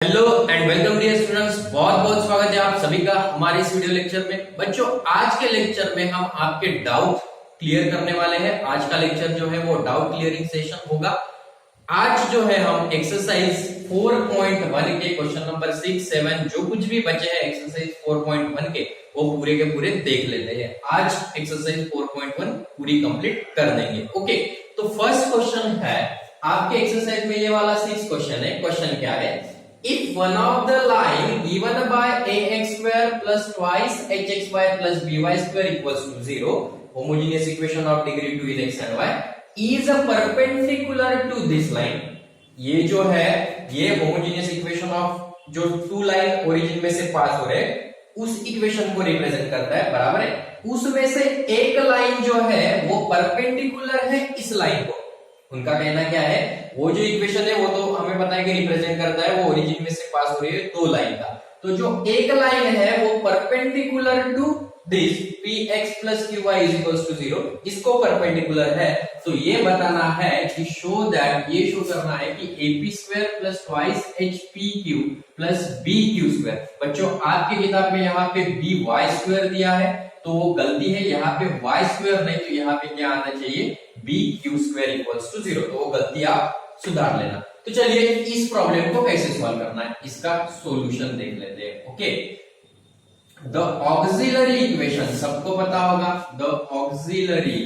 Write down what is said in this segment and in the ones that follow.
Hello and welcome dear students, बहुत बहुत स्वागत है आप सभी का हमारे इस वीडियो लेक्चर में। बच्चों, आज के लेक्चर में हम आपके डाउट क्लियर करने वाले हैं। आज का लेक्चर जो है वो डाउट क्लियरिंग सेशन होगा। आज जो है हम एक्सरसाइज 4.1 के क्वेश्चन नंबर 6, 7 जो कुछ भी बचे हैं एक्सरसाइज 4.1 के वो पूरे के पूरे देख लेते हैं। आज एक्सरसाइज 4.1 पूरी कंप्लीट कर देंगे। ओके, तो फर्स्ट क्वेश्चन है आपके एक्सरसाइज में, ये वाला 6 क्वेश्चन है। क्वेश्चन क्या है? If one of the line given by ax square plus twice hxy plus by square equals to 0, homogeneous equation of degree 2 is x and y, is a perpendicular to this line. ये जो है ये homogeneous equation of जो 2 line origin में से पास हो रहे उस इक्वेशन को रिप्रेजेंट करता है, बराबर है। उसमें से एक लाइन जो है वो परपेंडिकुलर है इस लाइन को। उनका कहना क्या है, वो जो इक्वेशन है वो तो हमें पता है कि रिप्रेजेंट करता है वो ओरिजिन में से पास हो रही है 2 लाइन का। तो जो एक लाइन है वो perpendicular to this px plus qy is equals to 0, इसको परपेंडिकुलर है। तो ये बताना है कि शो दैट, ये शो करना है कि ap square plus twice hpq plus bq square. बच्चों, आपकी किताब में यहाँ पे by स्क्वायर दिया है तो वो गलती है, यहाँ पे y स्क्वायर नहीं, तो यहाँ पे क्या आना चाहिए bq स्क्वायर इक्वल्स टू 0। तो वो गलती आप सुधार लेना। तो चलिए इस प्रॉब्लम को कैसे सॉल्व करना है इसका सॉल्यूशन देख लेते हैं। ओके, द ऑक्सिलरी इक्वेशन सबको पता होगा। The auxiliary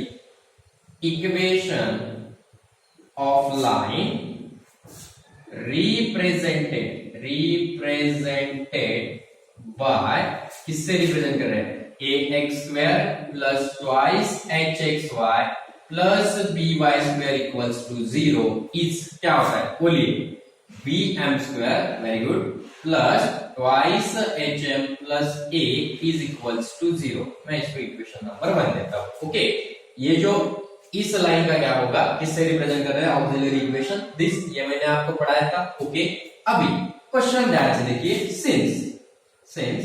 equation of line represented by, किससे रिप्रेजेंट कर रहे हैं? ax square plus twice hxy plus by square equals to 0 is क्या होता है? बोलिए, bm square, very good, plus twice hm plus a is equals to 0। मैं इसको इक्वेशन नंबर 1 देता हूं। ओके, ये जो इस लाइन का क्या होगा, किससे रिप्रेजेंट कर रहे हैं? ऑक्सिलरी इक्वेशन दिस, ये मैंने आपको पढ़ाया था। ओके, अभी क्वेश्चन ध्यान से देखिए। Since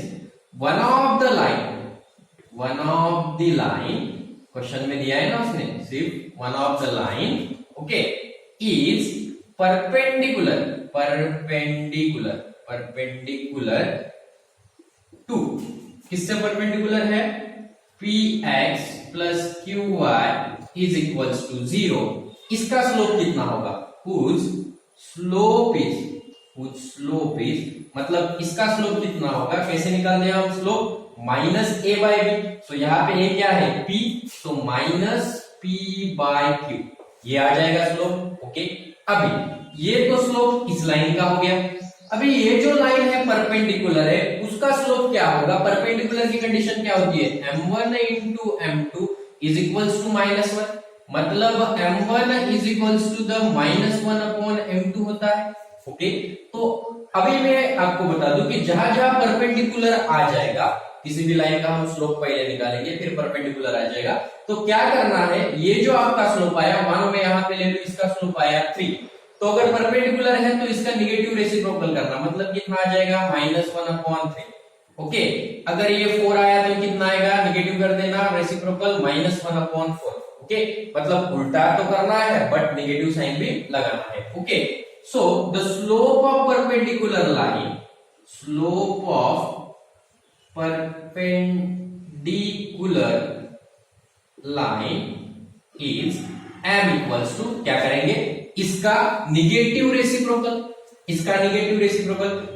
one of the line question में दिया है ना उसने, सिर्फ one of the line, okay, is perpendicular to, किससे परपेंडिकुलर है? px plus qy is equals to 0। इसका स्लोप कितना होगा? whose slope is मतलब इसका स्लोप कितना होगा? कैसे निकालते हैं हम slope? Minus a by b. तो यहाँ पे a क्या है? p, तो माइनस p बाय q, ये आ जाएगा स्लोप। ओके, अभी ये तो स्लोप इस लाइन का हो गया। अभी ये जो लाइन है परपेंडिकुलर है, उसका स्लोप क्या होगा? परपेंडिकुलर की कंडीशन क्या होती है? m1 into m2 is equals to -1, मतलब m1 is equals to the -1 upon m2 होता है। ओके, तो अभी मैं आपको बता दूं कि जहां जहां परपेंडिकुलर आ जाएगा, किसी भी लाइन का हम स्लोप पहले निकालेंगे फिर परपेंडिकुलर आ जाएगा, तो क्या करना है? ये जो आपका स्लोप आया, मानो मैं यहाँ पे ले लूं, इसका स्लोप आया 3, तो अगर परपेंडिकुलर है तो इसका निगेटिव रेसिप्रोकल करना, मतलब कितना आ जाएगा? -1 अपॉन 3। ओके, अगर ये 4 आया तो कितना आएगा? निगेटिव कर देना, रेसिप्रोकल -1 अपॉन 4। ओके, मतलब उल्टा तो करना है बट निगेटिव साइन भी लगाना है। Okay, so the slope of perpendicular line is m equals to, क्या करेंगे? इसका निगेटिव रेसिप्रोकल,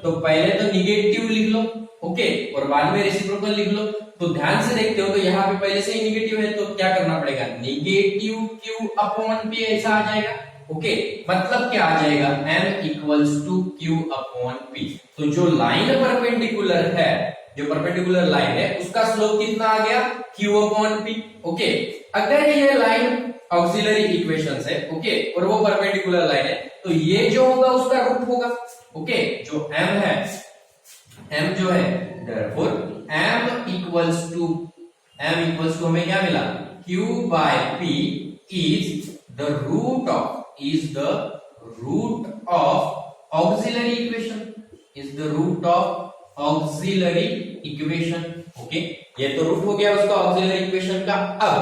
तो पहले तो निगेटिव लिख लो, ओके, और बाद में रेसिप्रोकल लिख लो। तो ध्यान से देखते हो तो यहाँ पे पहले से ही निगेटिव है, तो क्या करना पड़ेगा? निगेटिव q अपॉन p ऐसा आ जाएगा। ओके, मतलब क्या आ जाएगा? m equals to q upon p। तो जो लाइन परपेंडिकुलर है, जो परपेंडिकुलर लाइन है, उसका स्लोप कितना आ गया? q upon p। ओके, अगर ये लाइन ऑक्सिलरी इक्वेशन है, ओके, और वो परपेंडिकुलर लाइन है, तो ये जो होगा उसका रूट होगा। ओके, जो m है, m जो है, therefore m इक्वल्स टू हमें क्या मिला? q बाय p is the root of auxiliary equation. Okay, ये तो रूट हो गया उसका ऑक्सिलरी इक्वेशन का। अब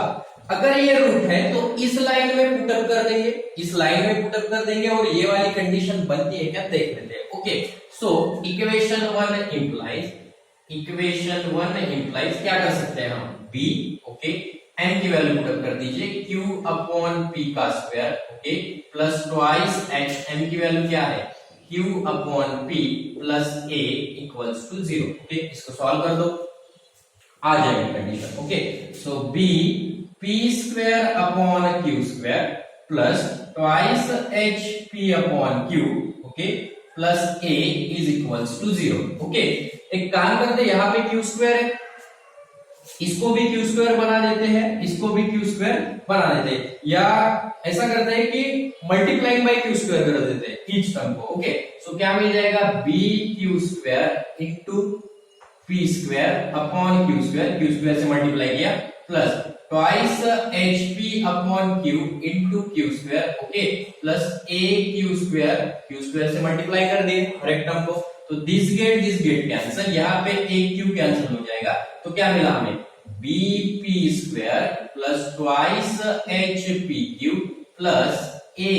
अगर ये रूट है तो इस लाइन में पुटअप कर देंगे, और ये वाली कंडीशन बनती है क्या देख लेते हैं। Okay, so equation one implies क्या कर सकते हैं हम, बी, ओके, एन की वैल्यू पुट कर दीजिए, क्यू अपॉन पी का square, okay, plus twice h, n की वैल्यू क्या है, q upon p plus a equals to 0, okay. इसको सॉल्व कर दो, आ जाएगी condition, okay. So b p square upon Q square plus twice H P upon q, okay, plus a is equals to 0, okay. एक काम करते हैं, यहां पे क्यू स्क्वायर है, इसको भी क्यू स्क्वायर बना देते हैं, इसको भी क्यू स्क्वायर बना देते हैं, या ऐसा करते हैं कि मल्टीप्लाइंग बाय क्यू स्क्वायर कर देते हैं ईच टर्म को, ओके। सो क्या मिल जाएगा, B Q square into P square upon Q square से मल्टीप्लाई किया, plus twice H P upon Q into Q square, okay, plus ए क्यू स्क्वायर से मल्टीप्लाई कर दिए हर एक टर्म को, तो दिस गेट कैंसिल, यहाँ पे ए क्यू कैंसिल हो जाएगा, तो क्या मिला हमें, b p square plus twice H p q plus A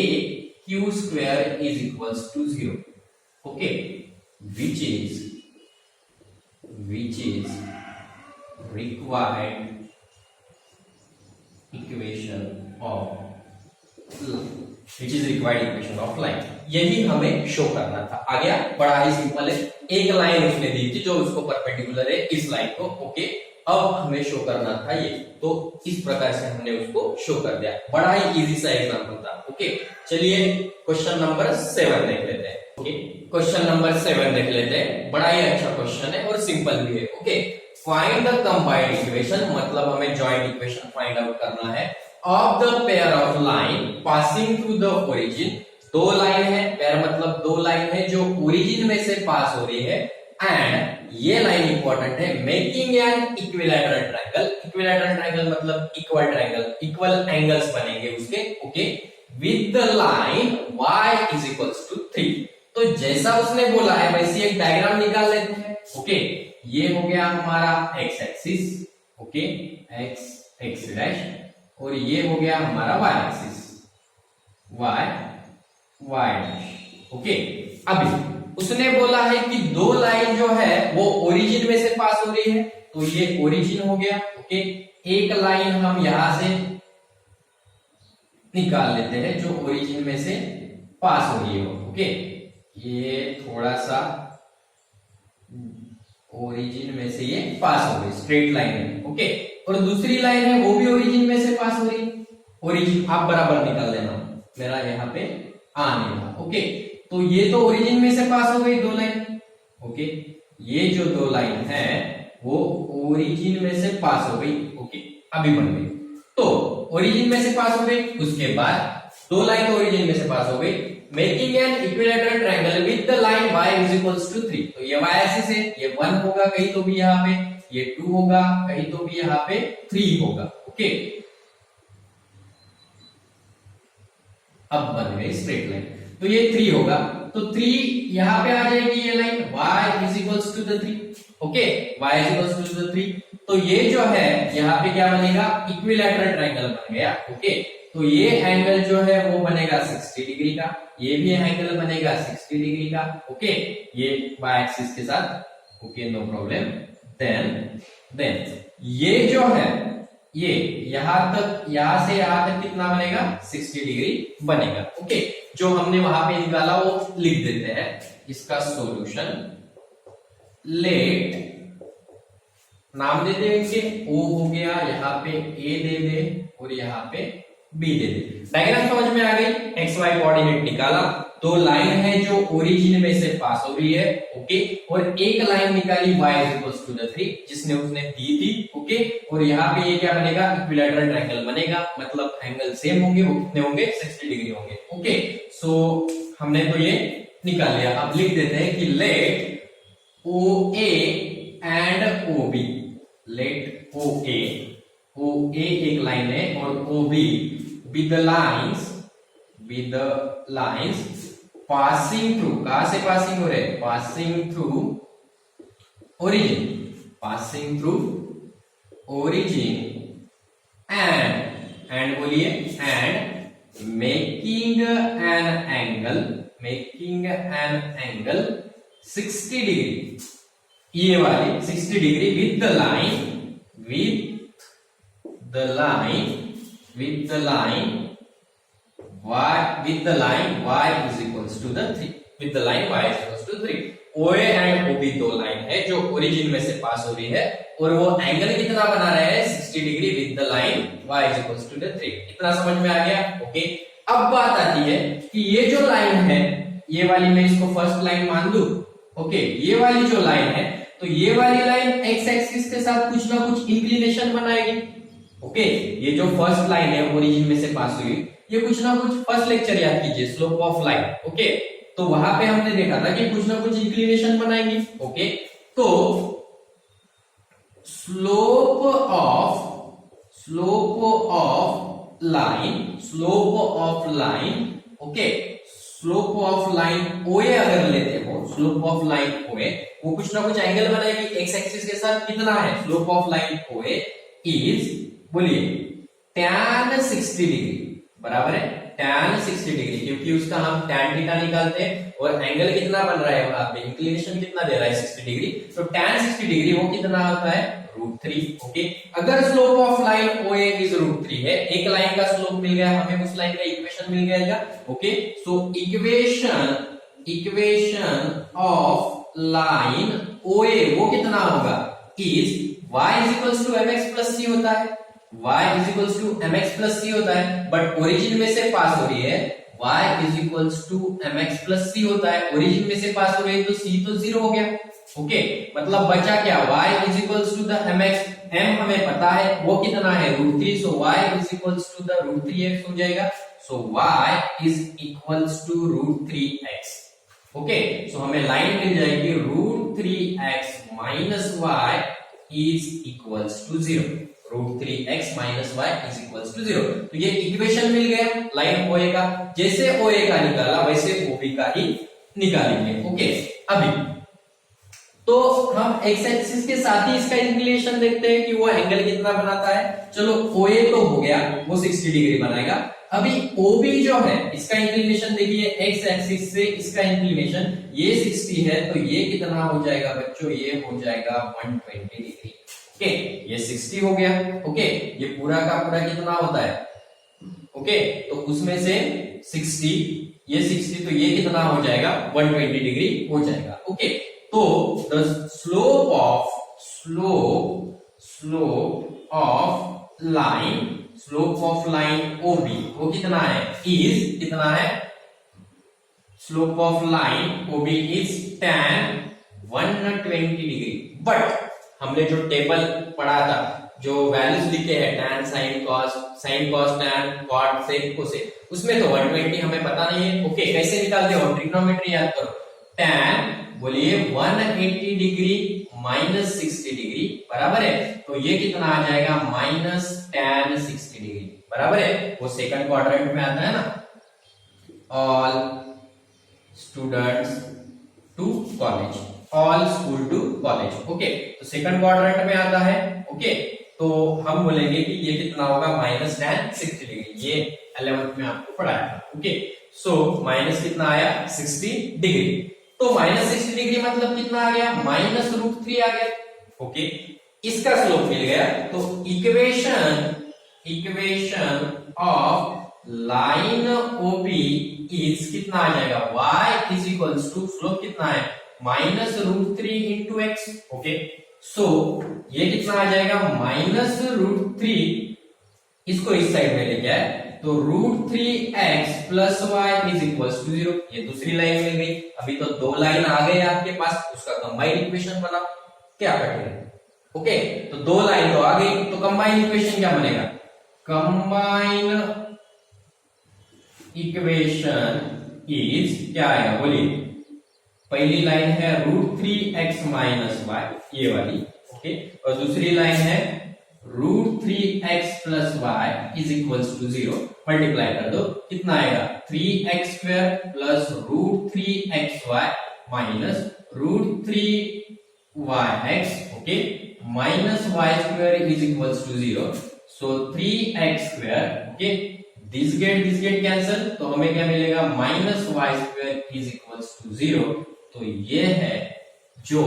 Q square is equals to 0, okay, which is required equation of line, यही हमें शो करना था। आ गया, बड़ा ही सिंपल है, एक लाइन उसने दी थी जो उसको परपेंडिकुलर है इस लाइन को, ओके। अब हमें शो करना था ये, तो इस प्रकार से हमने उसको शो कर दिया, बड़ा ही इजी सा एग्जांपल था, ओके। चलिए क्वेश्चन नंबर 7 देख लेते हैं, ओके। क्वेश्चन नंबर 7 देख लेते हैं, बड़ा ही अच्छा क्वेश्चन है और सिंपल भी है, okay. Find the combined equation, मतलब हमें जॉइंट इक्वेशन फाइंड आउट करना है, of the pair of line passing through the origin, दो लाइन है, पेयर मतलब दो लाइन है जो ओरिजिन में से पास हो रही है, एंड ये लाइन इंपॉर्टेंट है, मेकिंग एन इक्विलैटरल ट्रायंगल मतलब इक्वल ट्रायंगल, इक्वल एंगल्स बनेंगे उसके, okay, with the line y is equals to 3। तो जैसा उसने बोला है वैसे एक डायग्राम निकाल लेते हैं, ओके। ये हो गया हमारा x axis, okay, x dash, और ये हो गया हमारा y axis, y dash, okay. अभी उसने बोला है कि दो लाइन जो है वो ओरिजिन में से पास हो रही है, तो ये ओरिजिन हो गया, ओके। एक लाइन हम यहां से निकाल लेते हैं जो ओरिजिन में से पास हो रही है, ओके। ये थोड़ा सा ओरिजिन में से ये पास हो गई, स्ट्रेट लाइन है, ओके। और दूसरी लाइन है वो भी ओरिजिन में से पास हो रही, ओरिजिन आप बराबर निकाल देना, मेरा यहाँ पे आ नहीं रहा, ओके। तो ये तो ओरिजिन में से पास हो गई दो लाइन, ओके। ये जो दो लाइन है वो ओरिजिन में से पास हो गई, ओके, अभी बन गई, तो ओरिजिन में से पास हो गई, उसके बाद दो लाइन ओरिजिन में से पास हो गई, making an equilateral triangle with the line y is equals to 3। तो ये y एक्सिस है, ये 1 होगा कहीं तो भी यहाँ पे, ये 2 होगा कहीं तो भी यहाँ पे 3 होगा, ओके। अब बन गई स्ट्रेट लाइन, तो ये 3 होगा, तो 3 यहाँ पे आ जाएगी ये line, y is equals to the 3, okay, y is equals to the 3। तो ये जो है यहाँ पे क्या बनेगा, इक्विलैटरल ट्रायंगल बन गया, ओके। तो ये एंगल जो है वो बनेगा 60 डिग्री का, ये भी एंगल बनेगा 60 डिग्री का, ओके, ये y एक्सिस के साथ, ओके, नो प्रॉब्लम। देन ये जो है ये यहां से यहां तक कितना बनेगा, 60 डिग्री बनेगा, ओके। जो हमने वहां पे निकाला वो लिख देते हैं, इसका सॉल्यूशन, लेट नाम दे देंगे, O हो गया, यहाँ पे A दे दे और यहाँ पे B दे दे। डायग्राम समझ में आ गई, एक्स वाई कोऑर्डिनेट निकाला, दो लाइन है जो ओरिजिन में से पास हो रही है, ओके, और एक लाइन निकाली y is equals to the 3 जिसने उसने दी थी, ओके। और यहाँ पे ये क्या बनेगा, इक्विलैटरल ट्रायंगल बनेगा, मतलब एंगल सेम होंगे, वो कितने होंगे, 60 डिग्री होंगे, ओके। सो हमने तो ये निकाल लिया, अब लिख देते हैं कि let OA and OB, let OA एक लाइन है और OB with the lines passing through, कहां से पासिंग हो रहे, passing through origin and बोलिए, and making an angle 60 degree, ये वाली 60 degree with the line y is equals to the 3, with the line y is equals to 3। OA and OB दो line है जो ओरिजिन में से पास हो रही है और वो एंगल कितना बना रहे हैं 60 degree with the line y is equals to the 3। इतना समझ में आ गया? ओके। अब बात आती है कि ये जो लाइन है, ये वाली मैं इसको फर्स्ट लाइन मान लूं। ओके, ये वाली जो लाइन है, तो ये वाली लाइन x एक्सिस के साथ कुछ ना कुछ इंक्लिनेशन बनाएगी। ओके, ये जो फर्स्ट लाइन है ओरिजिन में से पास हुई, ये कुछ ना कुछ, फर्स्ट लेक्चर याद कीजिए, स्लोप ऑफ लाइन। ओके, तो वहां पे हमने देखा था कि कुछ ना कुछ इंक्लिनेशन बनाएंगी। ओके, तो slope of line okay, slope of line OA अगर लेते हो, स्लोप ऑफ लाइन OA, वो कुछ ना कुछ एंगल बनाएगी एक्स एक्सिस के साथ। कितना है slope of line OA? Is, बोलिए, tan 60 डिग्री, बराबर है tan 60 डिग्री, क्योंकि उसका हम tan थीटा निकालते हैं और एंगल कितना बन रहा है वहां पे, इंक्लिनेशन कितना दे रहा है 60 डिग्री, तो tan 60 डिग्री वो कितना होता है √3। ओके, अगर slope of line OA is √3 है, एक लाइन का स्लोप मिल गया हमें, उस लाइन का इक्वेशन मिल गया। Okay, so equation of line OA वो कितना होगा, is y is equals to mx plus c होता है, y is equals to mx plus c होता है, बट ओरिजिन में से पास हो रही है, y is equals to mx plus c होता है, ओरिजिन में से पास हो रही है तो c तो 0 हो गया। ओके, मतलब बचा क्या, y is equals to the mx, m हमें पता है वो कितना है √3, सो y is equals to the √3x हो जाएगा, so y is equals to √3x। Okay, so हमें लाइन मिल जाएगी √3x minus y is equals to 0, √3x minus y is equals to 0। तो ये इक्वेशन मिल गया लाइन OA का। जैसे OA का निकाला वैसे OB का ही निकालेंगे। ओके, अभी तो हम x एक्सिस के साथ ही इसका इंक्लिनेशन देखते हैं कि वो एंगल कितना बनाता है। चलो OA तो हो गया, वो 60 डिग्री बनाएगा। अभी OB जो है, इसका इंक्लिनेशन देखिए, x एक्सिस से इसका इंक्लिनेशन ये 60 है, तो ये कितना हो जाएगा बच्चों, ये हो जाएगा 120 डिग्री। ओके, ये 60 हो गया। ओके, ये पूरा का पूरा कितना होता है, ओके, तो उसमें से 60, ये 60, तो ये कितना हो जाएगा 120 डिग्री हो जाएगा। ओके, तो the slope of line OB वो कितना है, इज कितना है, slope of line OB is tan 120 degree. But हमने जो टेबल पढ़ा था, जो वैल्यूज लिखे हैं tan sin cos tan cot sec cosec, उसमें तो 120 हमें पता नहीं है। ओके, कैसे निकालते हो, ट्रिग्नोमेट्री याद करो, tan बोलिए 180 डिग्री माइनस 60 डिग्री, बराबर है, तो ये कितना आ जाएगा माइनस tan 60 डिग्री, बराबर है, वो सेकंड क्वाड्रेंट में आता है ना, all students to college, all school to college. Okay, तो सेकंड क्वाड्रेंट में आता है। ओके, तो हम बोलेंगे कि ये कितना होगा माइनस tan 60 डिग्री, ये 11th में आपको पढ़ाया था। ओके, सो माइनस कितना आया 60 डिग्री, तो माइनस 60 डिग्री मतलब कितना आ गया, माइनस √3 आ गया। ओके, इसका स्लोप मिल गया, तो equation of line OB is कितना आ जाएगा, y is equals to, slope कितना है minus √3 into x. Okay, so ये कितना आ जाएगा माइनस √3, इसको इस साइड में लेके आए तो √3x plus y is equals to 0। ये दूसरी लाइन मिल गई। अभी तो दो लाइन आ गए आपके पास, उसका कंबाइंड इक्वेशन बना, क्या करेंगे। ओके, तो दो लाइन तो आ गई, तो कंबाइंड इक्वेशन क्या बनेगा, कंबाइंड इक्वेशन इज क्या आएगा, बोलिए, पहली लाइन है √3x माइनस y, ये वाली। ओके, और दूसरी लाइन है √3x plus y is equals to 0, multiply कर दो, कितना आएगा 3x² plus √3xy minus √3yx, okay, minus y² is equals to 0, so 3x², okay, this get cancel, तो हमें क्या मिलेगा minus y² is equals to 0, तो ये है जो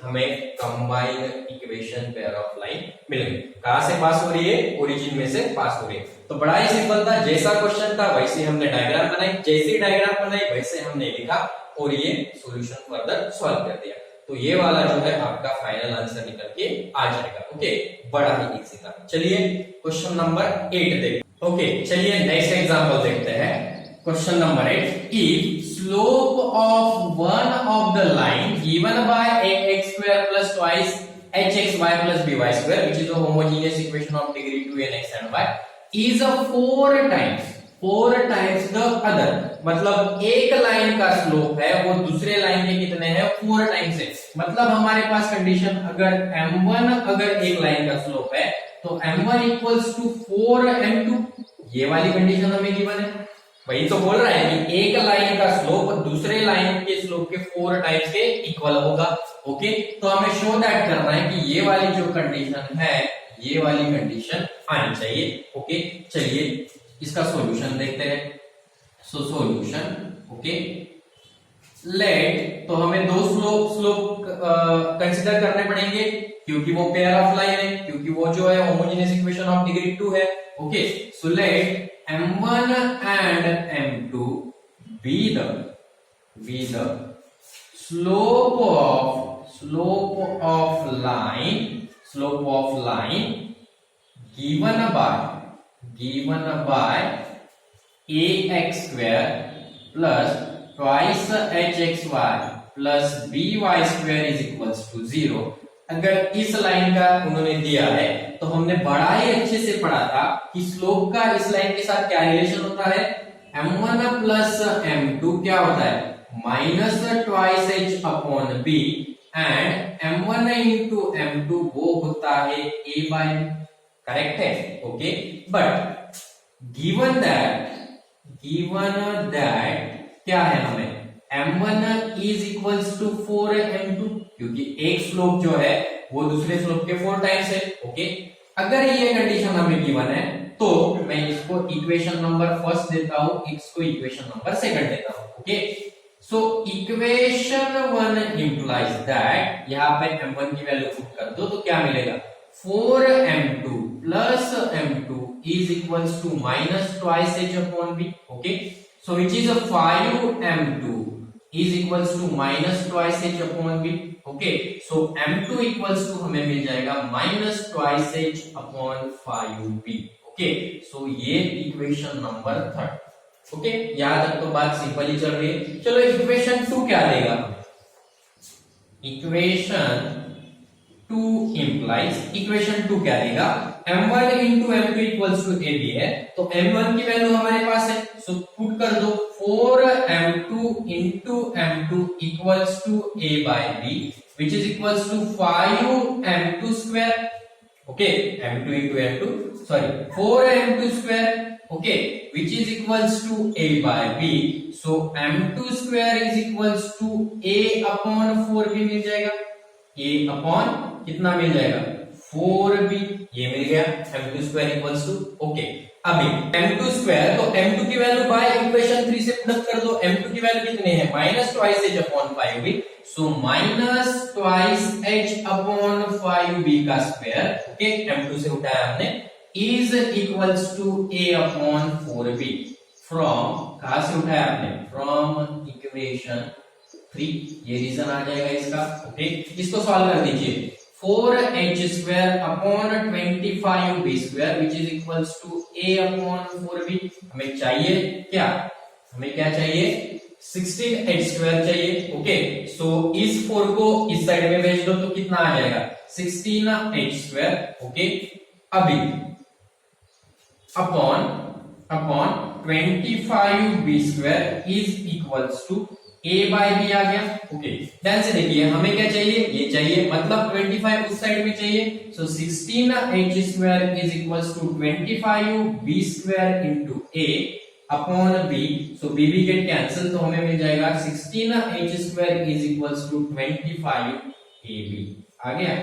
हमें combined equation pair of line मिल गई। कहां से पास हो रही है? ओरिजिन में से पास हो रही है। तो बड़ा ही सिंपल था, जैसा क्वेश्चन था वैसे हमने डायग्राम बनाई, जैसी डायग्राम बनाई वैसे हमने लिखा और ये सॉल्यूशन फर्दर सॉल्व कर दिया। तो ये वाला जो है आपका फाइनल आंसर निकल के आ जाएगा। ओके, बड़ा ही इजी था। चलिए क्वेश्चन नंबर 8 देखते हैं। ओके, चलिए नेक्स्ट एग्जांपल देखते हैं। Question number 8, if slope of one of the line given by ax square plus twice hxy plus by square which is a homogeneous equation of degree 2 in x and y is a 4 times the other। मतलब एक line का slope है वो दूसरे line के कितने हैं? 4 times है। मतलब हमारे पास कंडीशन अगर m1 अगर एक लाइन का स्लोप है तो m1 इक्वल्स टू 4m2, ये वाली कंडीशन हमें गिवन है। वही तो बोल रहा है कि एक लाइन का स्लोप दूसरे लाइन के स्लोप के 4 टाइम्स के इक्वल होगा। ओके, तो हमें शो दैट करना है कि ये वाली जो कंडीशन है ये वाली कंडीशन आनी चाहिए। ओके, चलिए इसका सॉल्यूशन देखते हैं। सो सॉल्यूशन, ओके, लेट, तो हमें दो स्लोप कंसीडर करने पड़ेंगे क्योंकि वो पेयर ऑफ लाइन है, क्योंकि वो जो है होमोजेनियस इक्वेशन ऑफ डिग्री 2 है। Okay, so let m1 and m2 be the slope of line given by ax square plus twice hxy plus by square is equals to 0। अगर इस line का उन्होंने दिया है तो हमने बड़ा ही अच्छे से पढ़ा था कि स्लोप का इस लाइन के साथ क्या रिलेशन होता है? m1 प्लस m2 क्या होता है? Minus twice h upon b and m1 into m2 वो होता है a बाय, करेक्ट है? ओके, बट गिवन दैट क्या है हमें? m1 is equals to 4m2, क्योंकि एक स्लोप जो है वो दूसरे स्लोप के 4 टाइम्स है। ओके, अगर ये कंडीशन हमें गिवन है तो मैं इसको इक्वेशन नंबर फर्स्ट देता हूं, इसको इक्वेशन नंबर सेकंड देता हूं। Okay, so equation 1 implies that, यहां पे m1 की वैल्यू पुट कर दो तो क्या मिलेगा? 4m2 plus m2 is equals to minus twice h upon b। Okay, so which is 5m2 is equals to minus twice h upon b। okay, so m2 equals to हमें मिल जाएगा minus twice h upon 5b। okay, so ये equation number 3। Okay, यहाँ तक तो बात simple ही चल रही है। चलो इक्वेशन 2 क्या देगा? इक्वेशन 2 implies, इक्वेशन 2 क्या देगा? m1 into m2 equals to ab है, तो m1 की वैल्यू हमारे पास है, सो पुट कर दो 4m2 into m2 equals to a by b which is equals to 5m2 square। okay, m2 into m2, sorry, 4m2 square, okay, which is equals to a by b, so m2 square is equals to a upon 4b मिल जाएगा। a upon कितना मिल जाएगा? 4b, ये मिल गया। m2 square equals to, okay, अभी m2 square, तो m2 की value by equation 3 से plus कर दो। m2 की वैल्यू कितनी है? Minus twice h upon 5b, so minus twice h upon 5b का स्क्वायर, ओके, m2 से उठाया हमने, is equals to a upon 4b। From, कहां से उठाया आपने? फ्रॉम इक्वेशन 3, ये रीजन आ जाएगा इसका। ओके, इसको सॉल्व कर दीजिए। 4h square upon 25b square which is equals to a upon 4b। हमें चाहिए क्या? हमें क्या चाहिए? 16h square चाहिए। ओके, सो इस 4 को इस साइड में भेज दो तो कितना आ जाएगा? 16h square। ओके, अभी upon 25b square is equals to a by b आ गया। ओके, ध्यान से देखिए, हमें क्या चाहिए? ये चाहिए, मतलब 25 उस साइड में चाहिए, सो 16h square is equals to 25b square into a upon b, so b b get cancel, तो हमें मिल जाएगा 16h square is equals to 25ab। आ गया?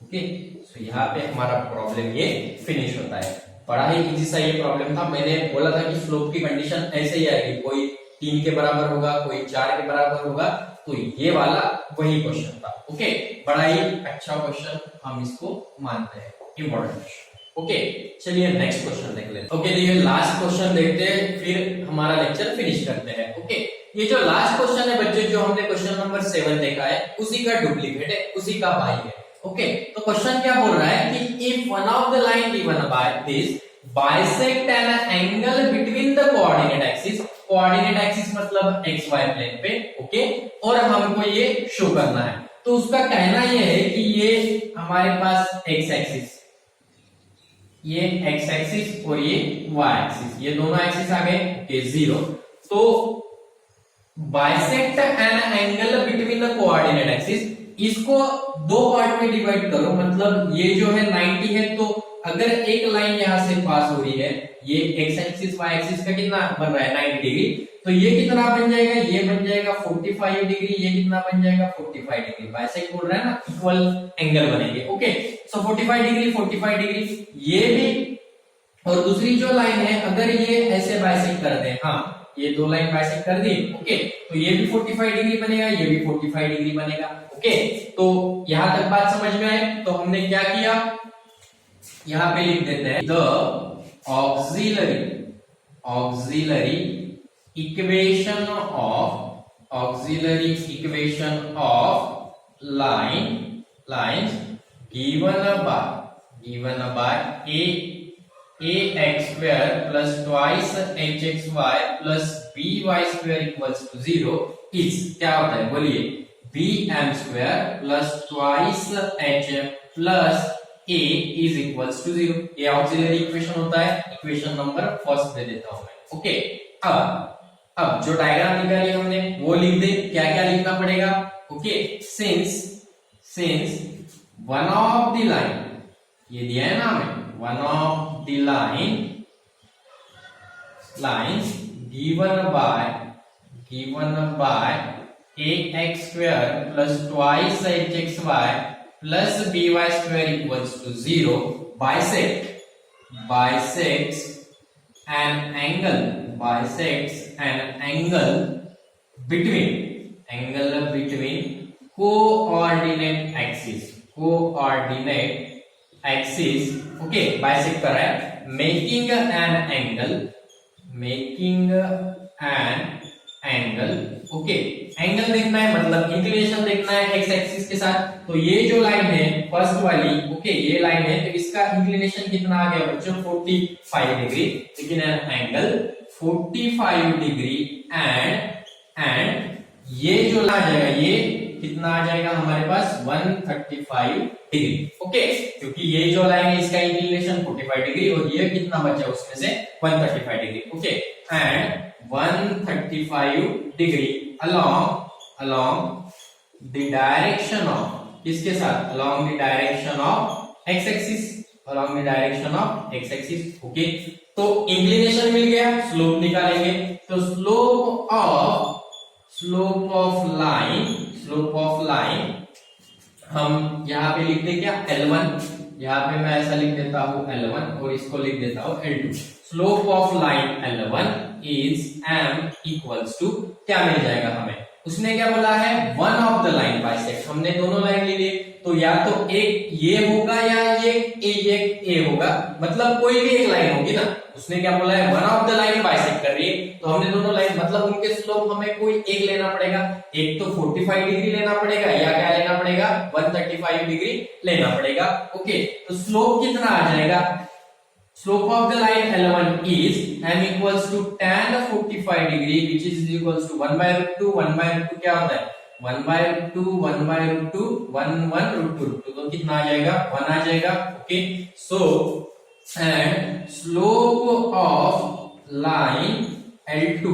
ओके, सो यहाँ पे हमारा प्रॉब्लम ये फिनिश होता है। बड़ा ही इजी सा ये प्रॉब्लम था। मैंने बोला था कि स्लोप की कंडीशन ऐसे ही आएगी, कोई 3 के बराबर होगा, कोई 4 के बराबर होगा, तो ये वाला वही क्वेश्चन था। ओके, बड़ा ही अच्छा क्वेश्चन हम इसको मानते हैं, इंपॉर्टेंट क्वेश्चन। ओके, चलिए नेक्स्ट क्वेश्चन देख लेते हैं। ओके, ये लास्ट क्वेश्चन देखते हैं, फिर हमारा लेक्चर फिनिश करते हैं। ओके, ये जो लास्ट क्वेश्चन है बच्चे, जो हमने क्वेश्चन नंबर 7 देखा है, उसी का डुप्लीकेट है, उसी का भाई है। ओके, तो क्वेश्चन क्या बोल रहा है कि if one of the line given by this bisect an angle between the coordinate axis, coordinate axis मतलब एक्स वाई प्लेन पे, ओके, और हमको ये शो करना है। तो उसका कहना ये है कि ये हमारे पास एक्स एक्सिस, ये एक्स एक्सिस और ये वाई एक्सिस, ये दोनों एक्सिस आ गए, ओके, 0। तो bisect an angle between the coordinate axis, इसको दो पार्ट में डिवाइड करो, मतलब ये जो है 90 है, तो अगर एक लाइन यहां से पास हो रही है, ये एक्स एक्सिस वाई एक्सिस का कितना बन रहा है 90 डिग्री, तो ये कितना बन जाएगा, ये बन जाएगा 45 डिग्री, ये कितना बन जाएगा 45 डिग्री। बाइसेक्ट बोल रहा है ना, इक्वल एंगल बनेंगे। ओके, सो 45 डिग्री 45 डिग्री ये भी, और दूसरी जो लाइन है अगर ये ऐसे बाइसेक्ट कर दे, हाँ ये दो लाइन बाइसेक्ट कर दी, ओके, तो ये भी 45 डिग्री बनेगा, ये भी 45 डिग्री बनेगा। ओके, तो यहां तक बात समझ में आए। तो हमने क्या किया, यहां पे लिख देते हैं the auxiliary equation of lines given by ax square plus twice hxy plus by square equals to 0 is, क्या होता है बोलिए, bm square plus twice hm plus a is equals to 0। ये ऑक्सिलरी इक्वेशन होता है, इक्वेशन नंबर फर्स्ट दे देता हूं मैं। ओके, अब जो डायग्राम निकाली हमने वो लिख दे, क्या क्या लिखना पड़ेगा। Okay, since one of the line, ये दिया है ना हमें, one of the lines given by ax square plus twice hxy plus by square equals to 0 bisects an angle between coordinate axis, okay, bisect कर रहा है, making an angle, okay, angle देखना है मतलब इंक्लिनेशन देखना है एक्स एक्सिस के साथ। तो ये जो लाइन है फर्स्ट वाली, ओके, ये लाइन है, तो इसका इंक्लिनेशन कितना आ गया बच्चों 45 डिग्री, लेकिन एंगल 45 डिग्री एंड ये जो आ जाएगा, ये कितना आ जाएगा हमारे पास 135 डिग्री। ओके, क्योंकि ये जो लाइन है इसका इंक्लिनेशन 45 डिग्री और ये कितना बचा उसमें से 135 degree. Okay, and 135 degree along the direction of, किसके साथ, along the direction of x axis. Okay, तो इंक्लिनेशन मिल गया, स्लोप निकालेंगे, तो स्लोप ऑफ लाइन हम यहाँ पे लिख दे क्या, L1, यहाँ पे मैं ऐसा लिख देता हूँ L1 और इसको लिख देता हूँ L2। Slope of line L1 is m equals to, क्या मिल जाएगा हमें, उसने क्या बोला है, one of the line bisect, हमने दोनों लाइन ले लिए, तो या तो एक ये होगा या ये ए होगा, मतलब कोई भी एक लाइन होगी ना। उसने क्या बोला है, one of the line bisect कर रही है, तो हमने दोनों लाइन, मतलब उनके स्लोप हमें कोई एक लेना पड़ेगा, एक तो 45 डिग्री लेना पड़ेगा या क्या लेना पड़ेगा 135 डिग्री लेना पड़ेगा। ओके, तो स्लोप कितना आ जाएगा, slope of the line L1 is m equals to tan 45 degree which is equals to 1 by root 2, 1 by root 2 क्या होता है, 1 by root 2, 1 by root 2, 1 root 2, तो कितना आ जाएगा 1 आ जाएगा। Okay, so and slope of line L2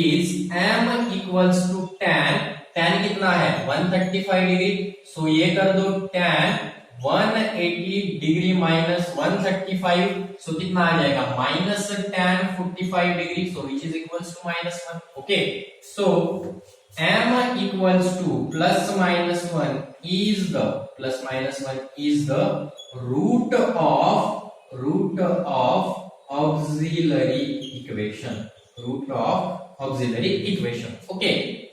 is m equals to tan कितना है 135 डिग्री, so ये कर दो tan 180 डिग्री माइनस 135, सो कितना आ जाएगा minus tan 45 degree, so which is equals to -1। Okay, so m equals to +-1 is the root of auxiliary equation, okay,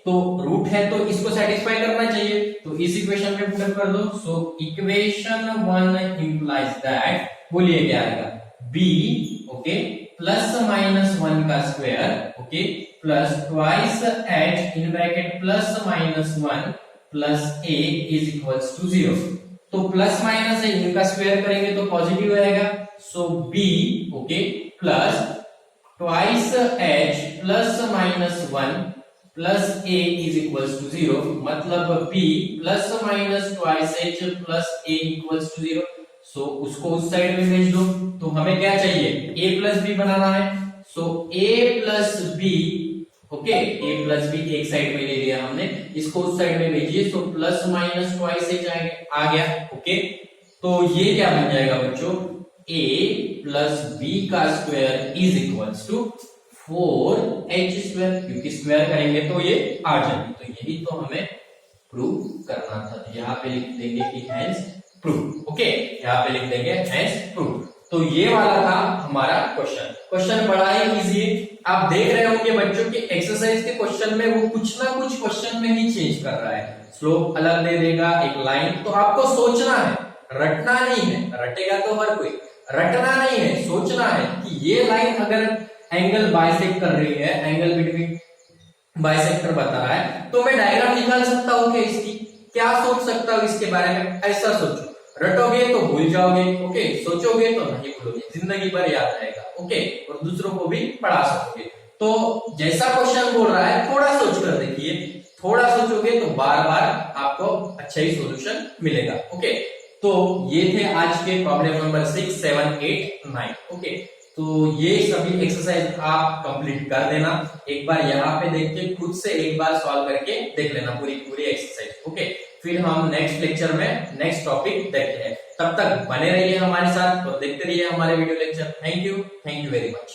तो root है तो इसको सेटिस्फाई करना चाहिए, तो इस इक्वेशन में पुट कर दो। सो इक्वेशन 1 इंप्लाइज दैट, बोलिए क्या आएगा, b ओके प्लस माइनस 1 का square okay plus twice h in bracket plus minus 1 plus a is equals to 0। तो प्लस माइनस है, इनका स्क्वायर करेंगे तो पॉजिटिव आएगा। So b okay plus twice h plus minus 1 plus a is equals to 0, मतलब b plus minus twice h plus a equals to 0। So उसको उस side में भेज दो। तो हमें क्या चाहिए, a प्लस b बनाना है। So a plus b okay, a plus b एक साइड में ले लिया हमने, इसको उस साइड में भेजिए। So plus minus twice h आ गया ओके। तो ये क्या बन जाएगा बच्चों, a प्लस b का square is equals to 4h square, क्योंकि स्क्वायर करेंगे तो ये आ जाएगी। तो यही तो हमें प्रूव करना था। तो यहाँ पे लिख देंगे कि हेंस प्रूव ओके, यहाँ पे लिख देंगे हेंस प्रूव। तो ये वाला था हमारा क्वेश्चन। क्वेश्चन बड़ा ही इजी है। आप देख रहे होंगे बच्चों की एक्सरसाइज के क्वेश्चन में वो कुछ ना कुछ क्वेश्चन में ही चेंज कर रहा है, स्लोप अलग दे देगा, एक लाइन। तो आपको सोचना है, रटना नहीं है। रटेगा तो हर कोई, रटना नहीं है, सोचना है कि ये लाइन अगर एंगल बाइसेक्ट कर रही है, एंगल बिटवीन बाइसेक्टर बता रहा है, तो मैं डायग्राम निकाल सकता हूँ क्या इसकी, क्या सोच सकता हूँ इसके बारे में, ऐसा सोचो। रटोगे तो भूल जाओगे ओके, सोचोगे तो नहीं भूलोगे, जिंदगी भर याद रहेगा ओके, और दूसरों को भी पढ़ा सकोगे। तो जैसा क्वेश्चन बोल रहा है थोड़ा सोच कर देखिए, थोड़ा सोचोगे तो बार बार आपको अच्छा ही सॉल्यूशन मिलेगा ओके। तो ये थे आज के प्रॉब्लम नंबर 6, 7, 8, 9 ओके। तो ये सभी एक्सरसाइज आप कंप्लीट कर देना। एक बार यहाँ पे देख के खुद से एक बार सॉल्व करके देख लेना पूरी एक्सरसाइज ओके। फिर हम नेक्स्ट लेक्चर में नेक्स्ट टॉपिक देखते हैं। तब तक बने रहिए हमारे साथ और देखते रहिए हमारे video lecture. Thank you very much.